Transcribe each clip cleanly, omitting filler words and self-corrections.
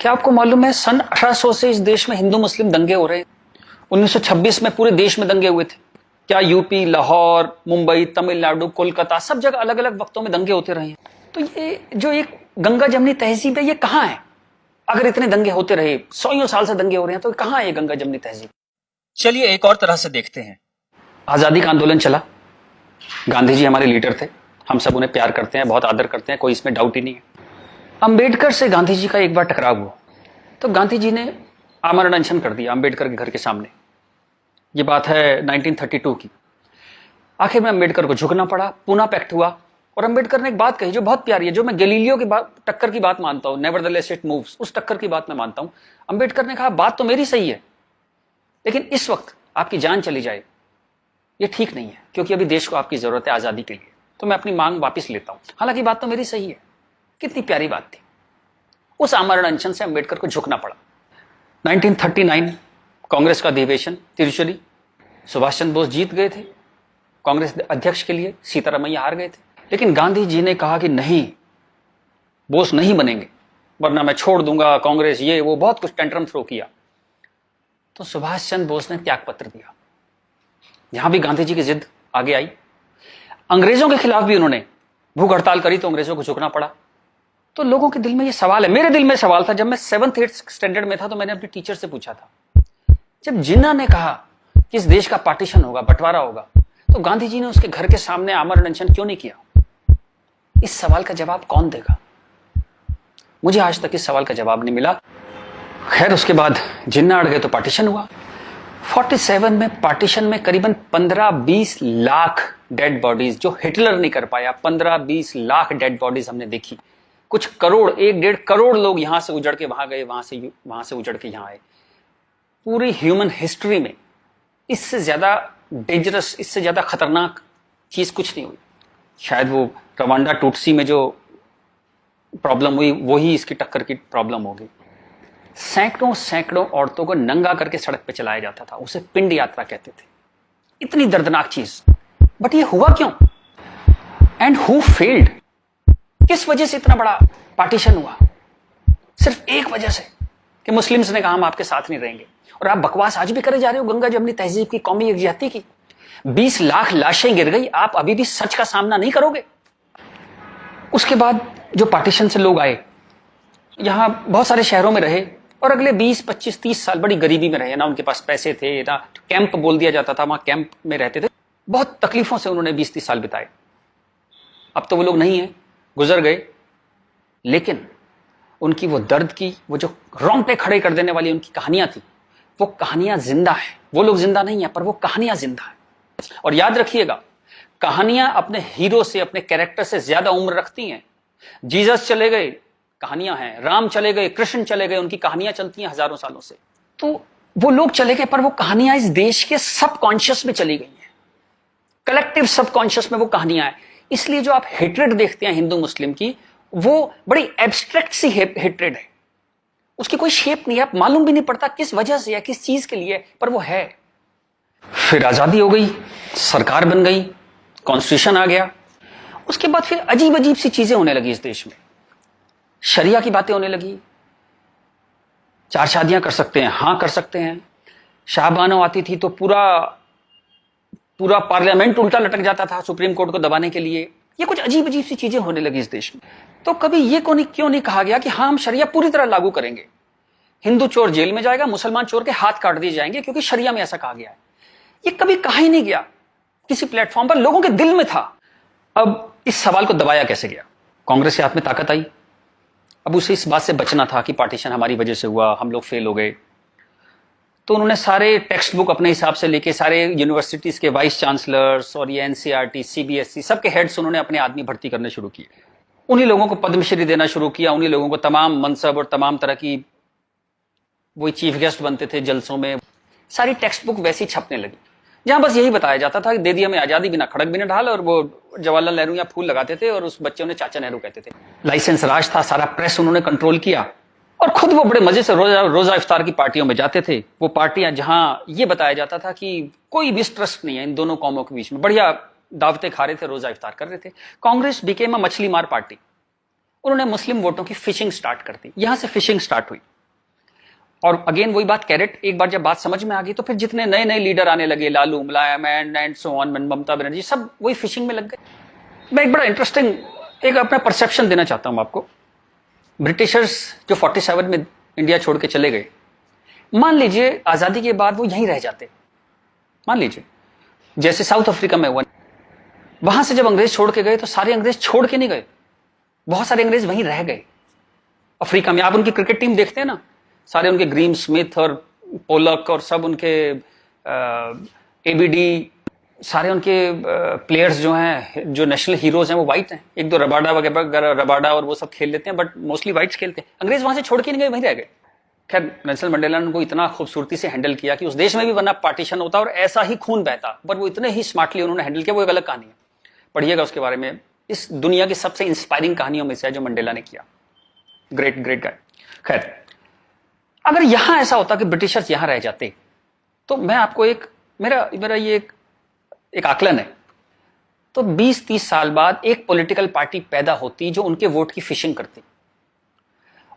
क्या आपको मालूम है सन 1800 से इस देश में हिंदू मुस्लिम दंगे हो रहे हैं। 1926 में पूरे देश में दंगे हुए थे। क्या यूपी, लाहौर, मुंबई, तमिलनाडु, कोलकाता सब जगह अलग अलग वक्तों में दंगे होते रहे हैं। तो ये जो एक गंगा जमनी तहजीब है ये कहाँ है? अगर इतने दंगे होते रहे, सौ साल से दंगे हो रहे हैं, तो कहाँ है ये गंगा जमनी तहजीब? चलिए एक और तरह से देखते हैं। आजादी का आंदोलन चला, गांधी जी हमारे लीडर थे, हम सब उन्हें प्यार करते हैं, बहुत आदर करते हैं, कोई इसमें डाउट ही नहीं है। अंबेडकर से गांधी जी का एक बार टकराव हुआ तो गांधी जी ने आमरण अनशन कर दिया अंबेडकर के घर के सामने। ये बात है 1932 की। आखिर में अंबेडकर को झुकना पड़ा, पूना पैक्ट हुआ और अंबेडकर ने एक बात कही जो बहुत प्यारी है, जो मैं गैलीलियो की बात, टक्कर की बात मानता हूं, नेवरदलेस इट मूव्स, उस टक्कर की बात मैं मानता हूं। अंबेडकर ने कहा बात तो मेरी सही है, लेकिन इस वक्त आपकी जान चली जाए ये ठीक नहीं है, क्योंकि अभी देश को आपकी जरूरत है आजादी के लिए, तो मैं अपनी मांग वापस लेता हूं। हालांकि बात तो मेरी सही है। कितनी प्यारी बात थी। उस आमरण अनशन से अंबेडकर को झुकना पड़ा। 1939 कांग्रेस का अधिवेशन तिरुचुरी, सुभाष चंद्र बोस जीत गए थे कांग्रेस अध्यक्ष के लिए, सीतारामैया हार गए थे। लेकिन गांधी जी ने कहा कि नहीं, बोस नहीं बनेंगे वरना मैं छोड़ दूंगा कांग्रेस, ये वो बहुत कुछ टेंट्रम थ्रो किया। तो सुभाष चंद्र बोस ने त्याग पत्र दिया। यहां भी गांधी जी की जिद आगे आई। अंग्रेजों के खिलाफ भी उन्होंने भूख हड़ताल करी तो अंग्रेजों को झुकना पड़ा। तो लोगों के दिल में ये सवाल है, मेरे दिल में सवाल था, जब मैं 7th 8th स्टैंडर्ड में था तो मैंने अपने टीचर से पूछा था, जब जिन्ना ने कहा कि इस देश का पार्टीशन होगा, बंटवारा होगा, तो गांधी जी ने उसके घर के सामने आमरण अनशन क्यों नहीं किया? इस सवाल का जवाब कौन देगा? मुझे आज तक इस सवाल का जवाब नहीं मिला। खैर उसके बाद जिन्ना अड़ गए तो पार्टीशन हुआ। 47 में पार्टीशन में करीबन 15-20 लाख डेड बॉडीज, जो हिटलर नहीं कर पाया, 15-20 लाख डेड बॉडीज हमने देखी। कुछ करोड़, 1-1.5 करोड़ लोग यहां से उजड़ के वहां गए, वहां से उजड़ के यहां आए। पूरी ह्यूमन हिस्ट्री में इससे ज्यादा डेंजरस, इससे ज्यादा खतरनाक चीज कुछ नहीं हुई। शायद वो रवांडा टूटसी में जो प्रॉब्लम हुई वही इसकी टक्कर की प्रॉब्लम होगी। सैकड़ों सैकड़ों औरतों को नंगा करके सड़क पे चलाया जाता था, उसे पिंड यात्रा कहते थे। इतनी दर्दनाक चीज, बट ये हुआ क्यों? And who failed? किस वजह से इतना बड़ा पार्टीशन हुआ? सिर्फ एक वजह से कि मुस्लिम्स ने कहा हम आपके साथ नहीं रहेंगे। और आप बकवास आज भी करे जा रहे हो गंगा जमनी तहजीब की, कौमी यकजहती की। 20 लाख लाशें गिर गई, आप अभी भी सच का सामना नहीं करोगे? उसके बाद जो पार्टीशन से लोग आए, यहां बहुत सारे शहरों में रहे और अगले 20, 25, 30 साल बड़ी गरीबी में रहे। ना उनके पास पैसे थे, ना कैंप बोल दिया जाता था, वहां कैंप में रहते थे। बहुत तकलीफों से उन्होंने 20-30 साल बिताए। अब तो वो लोग नहीं है, गुजर गए, लेकिन उनकी वो दर्द की, वो जो रोंगटे खड़े कर देने वाली उनकी कहानियां थी, वो कहानियां जिंदा है। वो लोग जिंदा नहीं है, पर वो कहानियां जिंदा है। और याद रखिएगा, कहानियां अपने हीरो से, अपने कैरेक्टर से ज्यादा उम्र रखती हैं। जीसस चले गए, कहानियां हैं। राम चले गए, कृष्ण चले गए, उनकी कहानियां चलती हैं हजारों सालों से। तो वो लोग चले गए, पर वो कहानियां इस देश के सबकॉन्शियस में चली गई हैं। कलेक्टिव सबकॉन्शियस में वो कहानियां हैं। इसलिए जो आप हेट्रेड देखते हैं हिंदू मुस्लिम की, वो बड़ी एब्स्ट्रैक्ट सी हेट्रेड है। उसकी कोई शेप नहीं है, आप मालूम भी नहीं पड़ता किस वजह से या किस चीज के लिए, पर वो है। फिर आजादी हो गई, सरकार बन गई, कॉन्स्टिट्यूशन आ गया। उसके बाद फिर अजीब अजीब सी चीजें होने लगी इस देश में। शरिया की बातें होने लगी। 4 शादियां कर सकते हैं, हां कर सकते हैं। शाहबानो आती थी तो पूरा पार्लियामेंट उल्टा लटक जाता था सुप्रीम कोर्ट को दबाने के लिए। ये कुछ अजीब अजीब सी चीजें होने लगी इस देश में। तो कभी ये क्यों नहीं कहा गया कि हाँ हम शरिया पूरी तरह लागू करेंगे, हिंदू चोर जेल में जाएगा, मुसलमान चोर के हाथ काट दिए जाएंगे, क्योंकि शरिया में ऐसा कहा गया है। ये कभी कहा ही नहीं गया किसी प्लेटफॉर्म पर, लोगों के दिल में था। अब इस सवाल को दबाया कैसे गया? कांग्रेस के हाथ में ताकत आई। अब उसे इस बात से बचना था कि पार्टीशन हमारी वजह से हुआ, हम लोग फेल हो गए। तो उन्होंने सारे टेक्स्ट बुक अपने हिसाब से लेके, सारे यूनिवर्सिटीज के वाइस चांसलर्स और ये एनसीईआरटी, सीबीएसई, सबके हेड्स उन्होंने अपने आदमी भर्ती करने शुरू किए। उन्हीं लोगों को पद्मश्री देना शुरू किया, उन्हीं लोगों को तमाम मनसब और तमाम तरह की, वही चीफ गेस्ट बनते थे जलसों में। सारी टेक्स्ट बुक वैसी छपने लगी, जहां बस यही बताया जाता था कि दे दिया हमें आजादी, बिना खड़क बिना ढाल। और वो जवाहरलाल नेहरू या फूल लगाते थे और उस बच्चों ने चाचा नेहरू कहते थे। लाइसेंस राज था, सारा प्रेस उन्होंने कंट्रोल किया। और खुद वो बड़े मजे से रोजा इफ्तार की पार्टियों में जाते थे। वो पार्टियां जहां ये बताया जाता था कि कोई मिसट्रस्ट नहीं है इन दोनों कौमों के बीच में, बढ़िया दावतें खा रहे थे, रोजा इफ्तार कर रहे थे। कांग्रेस बिकेम अ मछली मार पार्टी। उन्होंने मुस्लिम वोटों की फिशिंग स्टार्ट कर दी, यहां से फिशिंग स्टार्ट हुई। और अगेन वही बात, कैरेट, एक बार जब बात समझ में आ गई तो फिर जितने नए नए लीडर आने लगे, लालू, मुलायम and so on, Mamata Banerjee, सब वही फिशिंग में लग गए। मैं एक बड़ा इंटरेस्टिंग एक अपना परसेप्शन देना चाहता हूं आपको। ब्रिटिशर्स जो 47 में इंडिया छोड़ के चले गए, मान लीजिए आजादी के बाद वो यहीं रह जाते, मान लीजिए जैसे साउथ अफ्रीका में हुआ, वहां से जब अंग्रेज छोड़ के गए तो सारे अंग्रेज छोड़ के नहीं गए, बहुत सारे अंग्रेज वहीं रह गए अफ्रीका में। आप उनकी क्रिकेट टीम देखते हैं ना, सारे उनके ग्रीम स्मिथ और पोलक और सब उनके एबीडी, सारे उनके प्लेयर्स जो हैं, जो नेशनल हीरोज हैं, वो वाइट हैं। एक दो रबाडा वगैरह, रबाडा और वो सब खेल लेते हैं, बट मोस्टली वाइट्स खेलते हैं। अंग्रेज वहां से छोड़ के नहीं गए, वहीं रह गए। खैर नेल्सन मंडेला ने उनको इतना खूबसूरती से हैंडल किया कि उस देश में भी वरना पार्टीशन होता और ऐसा ही खून बहता, पर वो इतने ही स्मार्टली उन्होंने हैंडल किया। वो एक अलग कहानी है, पढ़िएगा उसके बारे में। इस दुनिया की सबसे इंस्पायरिंग कहानियों में से है जो मंडेला ने किया। Great great guy. खैर, अगर यहां ऐसा होता कि ब्रिटिशर्स यहां रह जाते, तो मैं आपको मेरा ये एक आकलन है, तो 20-30 साल बाद एक पॉलिटिकल पार्टी पैदा होती जो उनके वोट की फिशिंग करती,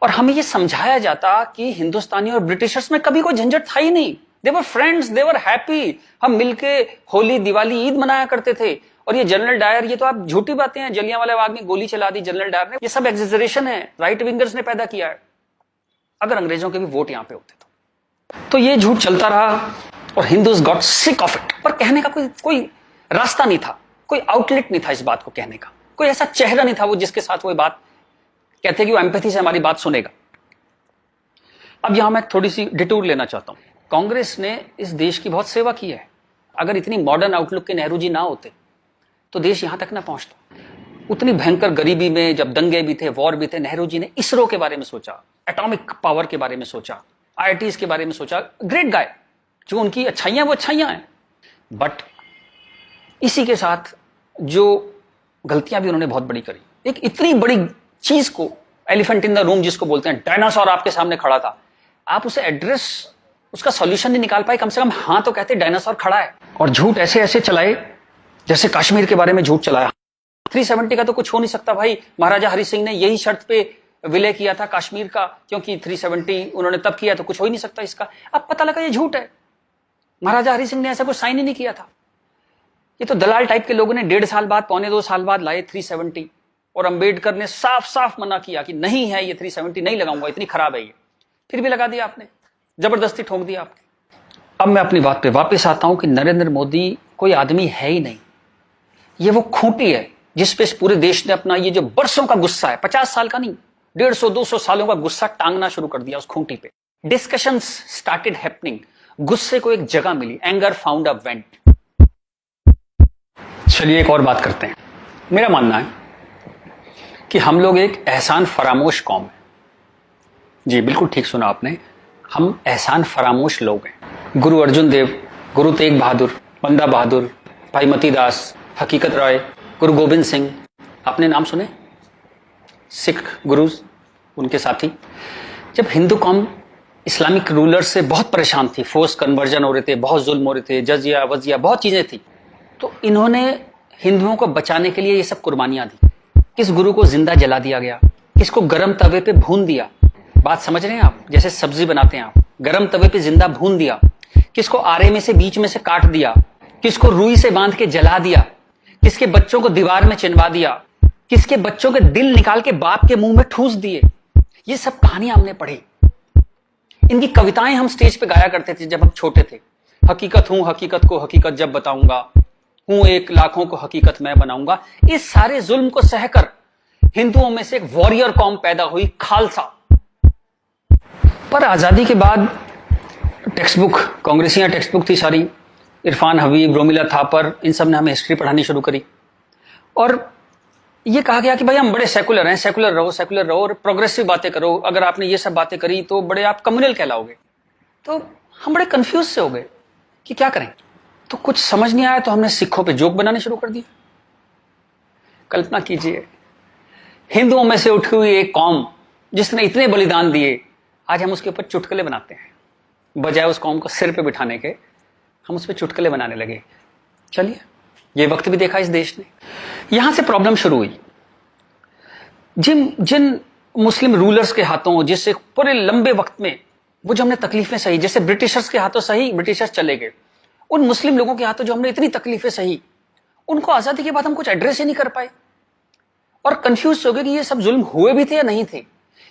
और हमें यह समझाया जाता कि हिंदुस्तानी और ब्रिटिशर्स में कभी कोई झंझट था ही नहीं। They were friends, they were happy. हम मिलके होली, दिवाली, ईद मनाया करते थे। और ये जनरल डायर, ये तो आप झूठी बातें हैं, जलियांवाला बाग में गोली चला दी जनरल डायर ने, ये सब एग्जेजरेशन है, राइट विंगर्स ने पैदा किया है। अगर अंग्रेजों के भी वोट यहां पे होते तो ये झूठ चलता रहा और Hindus got sick of it. पर कहने का कोई रास्ता नहीं था, कोई आउटलेट नहीं था इस बात को कहने का, कोई ऐसा चेहरा नहीं था वो जिसके साथ वो बात कहते कि वो एम्पैथी से हमारी बात सुनेगा। अब यहां मैं थोड़ी सी डिटूर लेना चाहता हूं। कांग्रेस ने इस देश की बहुत सेवा की है। अगर इतनी मॉडर्न आउटलुक के नेहरू जी ना होते तो देश यहां तक ना पहुंचता। उतनी भयंकर गरीबी में जब दंगे भी थे, वॉर भी थे, नेहरू जी ने इसरो के बारे में सोचा, एटॉमिक पावर के बारे में सोचा, आईआईटीज के बारे में सोचा। Great guy. जो उनकी अच्छाइयां वो अच्छाइयां हैं, बट इसी के साथ जो गलतियां भी उन्होंने बहुत बड़ी करी। एक इतनी बड़ी चीज को, एलिफेंट इन द रूम जिसको बोलते हैं, डायनासोर आपके सामने खड़ा था, आप उसे एड्रेस, उसका सॉल्यूशन नहीं निकाल पाए। कम से कम हाँ तो कहते डायनासोर खड़ा है। और झूठ ऐसे ऐसे चलाए, जैसे कश्मीर के बारे में झूठ चलाया। 370 का तो कुछ हो नहीं सकता भाई। महाराजा हरि सिंह ने यही शर्त पे विलय किया था कश्मीर का, क्योंकि 370 उन्होंने तब किया, तो कुछ हो ही नहीं सकता इसका। अब पता लगा ये झूठ है, महाराजा हरि सिंह ने ऐसा कुछ साइन ही नहीं किया था। ये तो दलाल टाइप के लोगों ने 1.5 साल बाद, 1.25 साल बाद लाए 370, और अंबेडकर ने साफ साफ मना किया कि नहीं है ये 370, नहीं लगाऊंगा, इतनी खराब है ये। फिर भी लगा दिया आपने, जबरदस्ती ठोक दिया आपने। अब मैं अपनी बात पे वापस आता हूं कि नरेंद्र मोदी कोई आदमी है ही नहीं, ये वो खूंटी है जिस पे इस पूरे देश ने अपना ये जो बरसों का गुस्सा है, 50 साल का नहीं, 150-200 सालों का गुस्सा टांगना शुरू कर दिया उस खूंटी पे। डिस्कशंस स्टार्टेड हैपनिंग, गुस्से को एक जगह मिली, एंगर फाउंड अ वेंट। चलिए एक और बात करते हैं। मेरा मानना है कि हम लोग एक एहसान फरामोश कौम है। जी बिल्कुल ठीक सुना आपने, हम एहसान फरामोश लोग हैं। गुरु अर्जुन देव, गुरु तेग बहादुर, बंदा बहादुर, भाई मती दास, हकीकत राय, गुरु गोविंद सिंह, आपने नाम सुने, सिख गुरुज, उनके साथी। जब हिंदू कौम इस्लामिक रूलर से बहुत परेशान थी, फोर्स कन्वर्जन हो रहे थे, बहुत जुल्म हो रहे थे, जजिया वजिया बहुत चीजें थी, तो इन्होंने हिंदुओं को बचाने के लिए ये सब कुर्बानियां दी। किस गुरु को जिंदा जला दिया गया, किसको गर्म तवे पे भून दिया, बात समझ रहे हैं आप, जैसे सब्जी बनाते हैं आप, गर्म तवे पे जिंदा भून दिया, किसको आरे में से बीच में से काट दिया, किसको रुई से बांध के जला दिया, किसके बच्चों को दीवार में चिनवा दिया, किसके बच्चों के दिल निकाल के बाप के मुंह में ठूस दिए। ये सब कहानियां हमने पढ़ी। इनकी कविताएं हम स्टेज पे गाया करते थे जब हम छोटे थे। हकीकत हूं, हकीकत को हकीकत जब बताऊंगा, हूं एक लाखों को हकीकत मैं बनाऊंगा। इस सारे जुल्म को सहकर हिंदुओं में से एक वॉरियर कौम पैदा हुई, खालसा। पर आजादी के बाद टेक्स्ट बुक, कांग्रेसियां टेक्स्ट बुक थी सारी, इरफान हबीब, रोमिला थापर, इन सब ने हमें हिस्ट्री पढ़ानी शुरू करी, और ये कहा गया कि भाई हम बड़े सेकुलर हैं, सेकुलर रहो और प्रोग्रेसिव बातें करो। अगर आपने ये सब बातें करी तो बड़े आप कम्युनल कहलाओगे। तो हम बड़े कंफ्यूज से हो गए कि क्या करें। तो कुछ समझ नहीं आया तो हमने सिखों पे जोक बनाने शुरू कर दिए। कल्पना कीजिए, हिंदुओं में से उठी हुई एक कौम जिसने इतने बलिदान दिए, आज हम उसके ऊपर चुटकुले बनाते हैं। बजाय उस कौम को सिर पे बिठाने के हम उस पर चुटकुले बनाने लगे। चलिए, ये वक्त भी देखा इस देश ने। यहां से प्रॉब्लम शुरू हुई। जिन जिन मुस्लिम रूलर्स के हाथों, जिससे पूरे लंबे वक्त में वो जो हमने तकलीफें सही, जैसे ब्रिटिशर्स के हाथों सही, ब्रिटिशर्स चले गए, उन मुस्लिम लोगों के हाथों जो हमने इतनी तकलीफें सही, उनको आजादी के बाद हम कुछ एड्रेस ही नहीं कर पाए और कंफ्यूज हो गए कि ये सब जुल्म हुए भी थे या नहीं थे।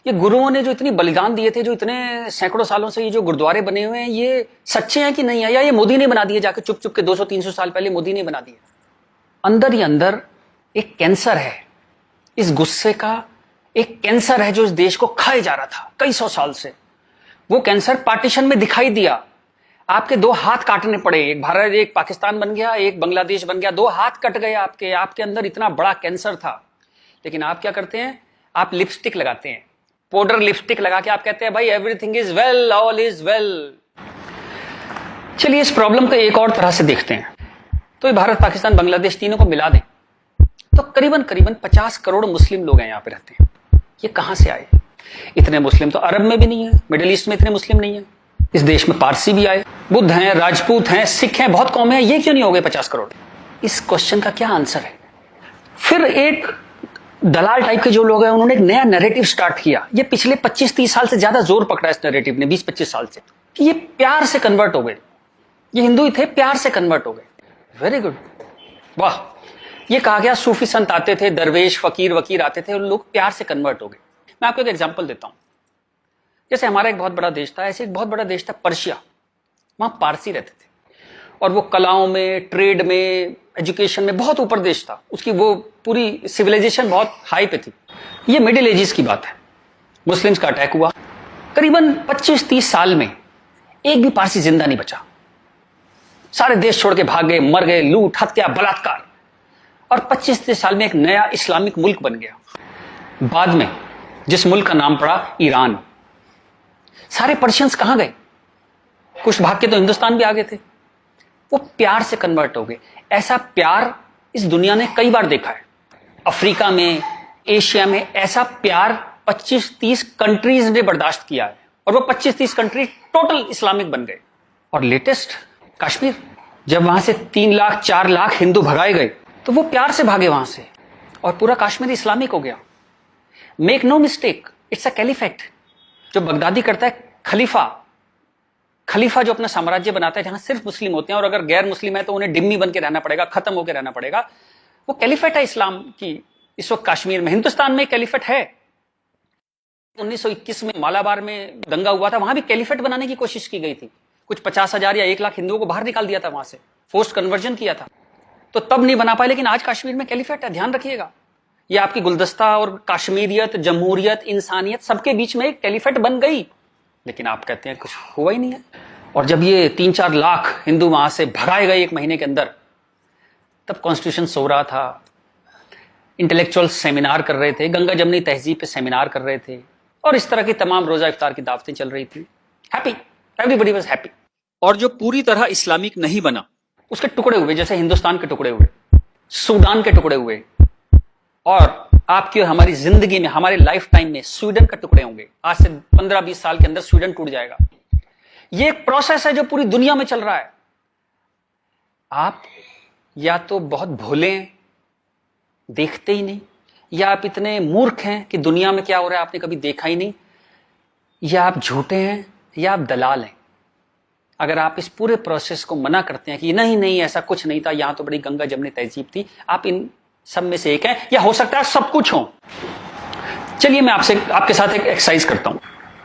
ये गुरुओं ने जो इतनी बलिदान दिए थे, जो इतने सैकड़ों सालों से ये जो गुरुद्वारे बने हुए हैं, ये सच्चे हैं कि नहीं है, या ये मोदी ने बना दिए जाके चुप चुप के 200-300 साल पहले मोदी ने बना दिए। अंदर ही अंदर एक कैंसर है, इस गुस्से का एक कैंसर है जो इस देश को खाए जा रहा था कई सौ साल से। वो कैंसर पार्टीशन में दिखाई दिया, आपके दो हाथ काटने पड़े, एक भारत एक पाकिस्तान बन गया, एक बांग्लादेश बन गया, दो हाथ कट गए आपके अंदर इतना बड़ा कैंसर था। लेकिन आप क्या करते हैं, आप लिपस्टिक लगाते हैं, पाउडर लिपस्टिक लगा के आप कहते हैं भाई everything is well, all is well. चलिए इस प्रॉब्लम को एक और तरह से देखते हैं। तो ये भारत पाकिस्तान बांग्लादेश तीनों को मिला दें तो करीबन 50 करोड़ मुस्लिम लोग हैं यहाँ पे रहते हैं। ये कहां से आए? इतने मुस्लिम तो अरब में भी नहीं है, मिडिल ईस्ट में इतने मुस्लिम नहीं है। इस देश में पारसी भी आए, बुद्ध हैं, राजपूत हैं, सिख हैं, बहुत कौमें हैं, ये क्यों नहीं हो गए 50 करोड़? इस क्वेश्चन का क्या आंसर है? फिर एक दलाल टाइप के जो लोग हैं उन्होंने एक नया नैरेटिव स्टार्ट किया। ये पिछले 25-30 साल से ज्यादा जोर पकड़ा इस नैरेटिव ने, 20-25 साल से, कि ये प्यार से कन्वर्ट हो गए, ये हिंदू ही थे, प्यार से कन्वर्ट हो गए। वेरी गुड, वाह। ये कहा गया सूफी संत आते थे, दरवेश फकीर वकीर आते थे, उन लोग प्यार से कन्वर्ट हो गए। मैं आपको एक एग्जांपल देता हूं। जैसे हमारा एक बहुत बड़ा देश था, ऐसे एक बहुत बड़ा देश था पर्शिया, वहां पारसी रहते थे और वो कलाओं में, ट्रेड में, एजुकेशन में बहुत ऊपर देश था, उसकी वो पूरी सिविलाइजेशन बहुत हाई पे थी। ये मिडिल एजेस की बात है, मुस्लिम्स का अटैक हुआ, करीबन 25-30 साल में एक भी पारसी जिंदा नहीं बचा, सारे देश छोड़ के भाग गए, मर गए, लूट हत्या बलात्कार, और 25-30 साल में एक नया इस्लामिक मुल्क बन गया। बाद में जिस मुल्क का नाम पड़ा ईरान। सारे पर्शियंस कहां गए? कुछ भाग के तो हिंदुस्तान भी आ गए थे। वो प्यार से कन्वर्ट हो गए। ऐसा प्यार इस दुनिया ने कई बार देखा है, अफ्रीका में, एशिया में, ऐसा प्यार 25-30 कंट्रीज ने बर्दाश्त किया है और वो 25-30 कंट्री टोटल इस्लामिक बन गए। और लेटेस्ट कश्मीर, जब वहां से 3 लाख 4 लाख हिंदू भगाए गए तो वो प्यार से भागे वहां से और पूरा कश्मीर इस्लामिक हो गया। Make no mistake, it's a caliphate. जो बगदादी करता है खलीफा जो अपना साम्राज्य बनाता है जहां सिर्फ मुस्लिम होते हैं और अगर गैर मुस्लिम है तो उन्हें डिम्मी बन के रहना पड़ेगा, खत्म होकर रहना पड़ेगा, वो कैलिफेट है इस्लाम की। इस वक्त कश्मीर में, हिंदुस्तान में कैलिफेट है। 1921 में मालाबार में दंगा हुआ था, वहां भी कैलिफेट बनाने की कोशिश की गई थी। कुछ 50,000 या 1 लाख हिंदुओं को बाहर निकाल दिया था वहां से, फोर्स्ड कन्वर्जन किया था, तो तब नहीं बना पाए। लेकिन आज कश्मीर में कैलिफेट है, ध्यान रखिएगा। ये आपकी गुलदस्ता और कश्मीरियत, जमहूरियत, इंसानियत सबके बीच में एक कैलिफेट बन गई। लेकिन आप कहते हैं कुछ हुआ ही नहीं है। और जब ये 3-4 लाख हिंदू वहां से भगाए गए 1 महीने के अंदर, तब कॉन्स्टिट्यूशन सो रहा था, इंटेलेक्चुअल सेमिनार कर रहे थे, गंगा जमनी तहजीब पे सेमिनार कर रहे थे और इस तरह की तमाम रोजा इफ्तार की दावतें चल रही थी। Happy, everybody was happy. और जो पूरी तरह इस्लामिक नहीं बना, उसके टुकड़े हुए, जैसे हिंदुस्तान के टुकड़े हुए, सूडान के टुकड़े हुए, और आपकी और हमारी जिंदगी में, हमारे लाइफ टाइम में स्वीडन के टुकड़े होंगे। आज से 15-20 साल के अंदर स्वीडन टूट जाएगा। ये एक प्रोसेस है जो पूरी दुनिया में चल रहा है। आप या तो बहुत भोले हैं, देखते ही नहीं, या आप इतने मूर्ख हैं कि दुनिया में क्या हो रहा है आपने कभी देखा ही नहीं, या आप झूठे हैं, या आप दलाल हैं। अगर आप इस पूरे प्रोसेस को मना करते हैं कि नहीं ऐसा कुछ नहीं था, यहां तो बड़ी गंगा जमनी तहजीब थी, आप इन सब में से एक है, या हो सकता है सब कुछ हो। चलिए मैं आपके साथ एक एक्सरसाइज करता हूं।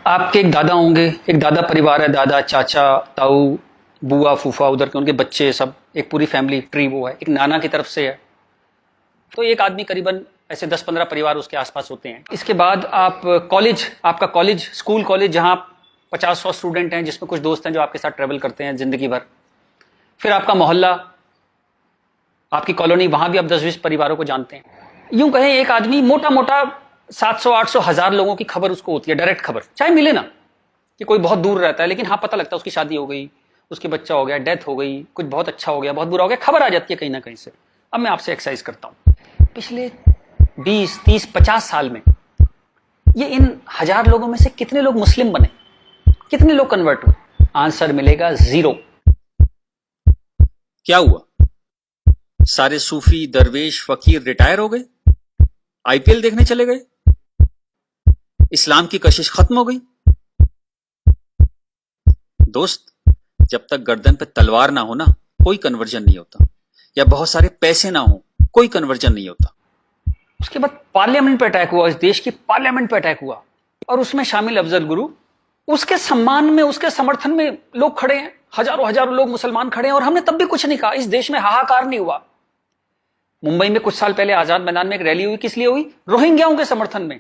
आपके एक दादा होंगे, एक दादा परिवार है, दादा, चाचा, ताऊ, बुआ, फूफा, उधर के उनके बच्चे, सब एक पूरी फैमिली ट्री वो है। एक नाना की तरफ से है, तो एक आदमी करीबन ऐसे 10-15 परिवार उसके आसपास होते हैं। इसके बाद आप कॉलेज, आपका कॉलेज, स्कूल कॉलेज, जहां 50-100 स्टूडेंट हैं, जिसमें कुछ दोस्त हैं जो आपके साथ ट्रेवल करते हैं जिंदगी भर। फिर आपका मोहल्ला, आपकी कॉलोनी, वहां भी आप 10-20 परिवारों को जानते हैं। यूं कहें एक आदमी मोटा मोटा 700-800 हज़ार लोगों की खबर उसको होती है, डायरेक्ट खबर, चाहे मिले ना कि कोई बहुत दूर रहता है, लेकिन हाँ पता लगता है उसकी शादी हो गई, उसके बच्चा हो गया, डेथ हो गई, कुछ बहुत अच्छा हो गया, बहुत बुरा हो गया, खबर आ जाती है कहीं ना कहीं से। अब मैं आपसे एक्सरसाइज करता हूं, पिछले 20, 30, 50 साल में ये इन 1000 लोगों में से कितने लोग मुस्लिम बने, कितने लोग कन्वर्ट हुए? आंसर मिलेगा 0। क्या हुआ? सारे सूफी, दरवेश, फकीर रिटायर हो गए, आईपीएल देखने चले गए, इस्लाम की कशिश खत्म हो गई। दोस्त, जब तक गर्दन पे तलवार ना हो ना, कोई कन्वर्जन नहीं होता, या बहुत सारे पैसे ना हो, कोई कन्वर्जन नहीं होता। उसके बाद पार्लियामेंट पे अटैक हुआ, इस देश की पार्लियामेंट पे अटैक हुआ, और उसमें शामिल अफजल गुरु, उसके सम्मान में, उसके समर्थन में लोग खड़े हैं, हजारों हजारों लोग मुसलमान खड़े हैं, और हमने तब भी कुछ नहीं कहा। इस देश में हाहाकार नहीं हुआ। मुंबई में कुछ साल पहले आजाद मैदान में एक रैली हुई, किस लिए हुई? रोहिंग्याओं के समर्थन में।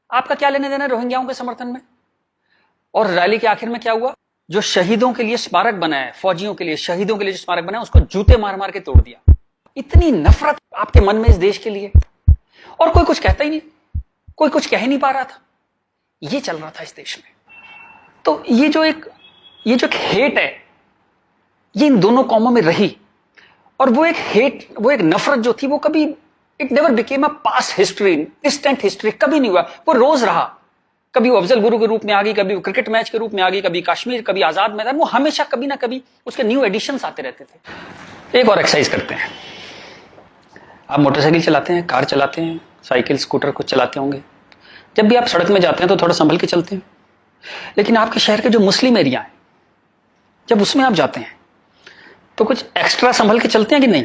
आपका क्या लेने देना रोहिंग्याओं के समर्थन में? और रैली के आखिर में क्या हुआ? जो शहीदों के लिए स्मारक बना है, फौजियों के लिए, शहीदों के लिए जो स्मारक बना है, उसको जूते मार मार के तोड़ दिया। इतनी नफरत आपके मन में इस देश के लिए, और कोई कुछ कहता ही नहीं, कोई कुछ कह ही नहीं पा रहा था। ये चल रहा था इस देश में। तो ये जो एक हेट है, ये इन दोनों कौमों में रही, और वो एक हेट, वो एक नफरत जो थी, वो कभी, it never became a past history, distant history, कभी नहीं हुआ। वो रोज रहा। कभी वो अफजल गुरु के रूप में आ गई, कभी वो क्रिकेट मैच के रूप में आ गई, कभी कश्मीर, कभी आजाद मैदान, वो हमेशा कभी ना कभी उसके न्यू एडिशंस आते रहते थे। एक और एक्सरसाइज करते हैं। आप मोटरसाइकिल चलाते हैं, कार चलाते हैं, साइकिल, स्कूटर कुछ चलाते होंगे। जब भी आप सड़क में जाते हैं तो थोड़ा संभल के चलते हैं। लेकिन आपके शहर के जो मुस्लिम एरिया है, जब उसमें आप जाते हैं तो कुछ एक्स्ट्रा संभल के चलते हैं कि नहीं?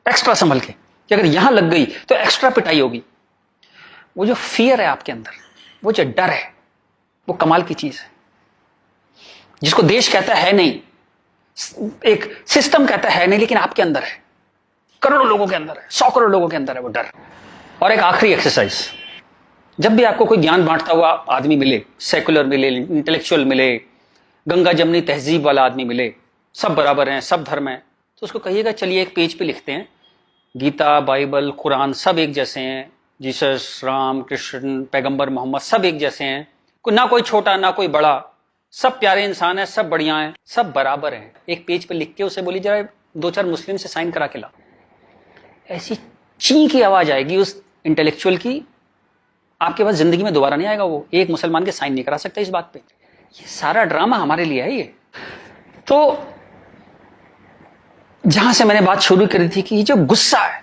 एक्स्ट्रा संभल के, कि अगर यहां लग गई तो एक्स्ट्रा पिटाई होगी। वो जो फियर है आपके अंदर, वो जो डर है, वो कमाल की चीज है, जिसको देश कहता है नहीं, एक सिस्टम कहता है नहीं, लेकिन आपके अंदर है, करोड़ों लोगों के अंदर है, 100 करोड़ लोगों के अंदर है वो डर। और एक आखिरी एक्सरसाइज, जब भी आपको कोई ज्ञान बांटता हुआ आदमी मिले, सेकुलर मिले, इंटेलेक्चुअल मिले, गंगा जमनी तहजीब वाला आदमी मिले, सब बराबर हैं, सब धर्म है, तो उसको कहिएगा चलिए एक पेज पे लिखते हैं, गीता, बाइबल, कुरान सब एक जैसे हैं, जीसस, राम, कृष्ण, पैगंबर मोहम्मद सब एक जैसे हैं, ना कोई छोटा ना कोई बड़ा, सब प्यारे इंसान है, सब बढ़िया हैं, सब बराबर हैं। एक पेज पे लिख के उसे बोली जरा 2-4 मुस्लिम से साइन करा के ला। ऐसी ची की आवाज आएगी उस इंटेलेक्चुअल की, आपके पास जिंदगी में दोबारा नहीं आएगा। वो एक मुसलमान के साइन नहीं करा सकता इस बात पे। ये सारा ड्रामा हमारे लिए है। ये तो जहां से मैंने बात शुरू करी थी कि ये जो गुस्सा है,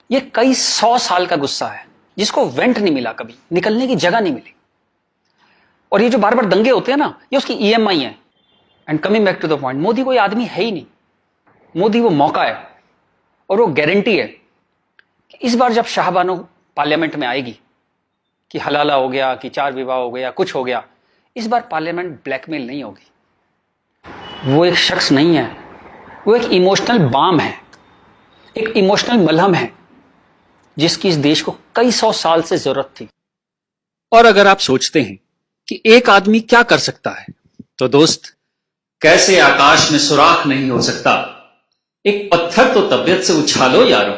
ये कई 100 साल का गुस्सा है, जिसको वेंट नहीं मिला, कभी निकलने की जगह नहीं मिली। और ये जो बार बार दंगे होते हैं ना, ये उसकी EMI है। And coming back to the point, Modi कोई आदमी है ही नहीं। मोदी वो मौका है, और वो गारंटी है कि इस बार जब शाहबानो पार्लियामेंट में आएगी, कि हलाला हो गया, कि 4 विवाह हो गया, कुछ हो गया, इस बार पार्लियामेंट ब्लैकमेल नहीं होगी। वो एक शख्स नहीं है, वो एक इमोशनल बाम है, एक इमोशनल मलहम है, जिसकी इस देश को कई 100 साल से जरूरत थी। और अगर आप सोचते हैं कि एक आदमी क्या कर सकता है, तो दोस्त, कैसे आकाश में सुराख नहीं हो सकता, एक पत्थर तो तबीयत से उछालो यारो।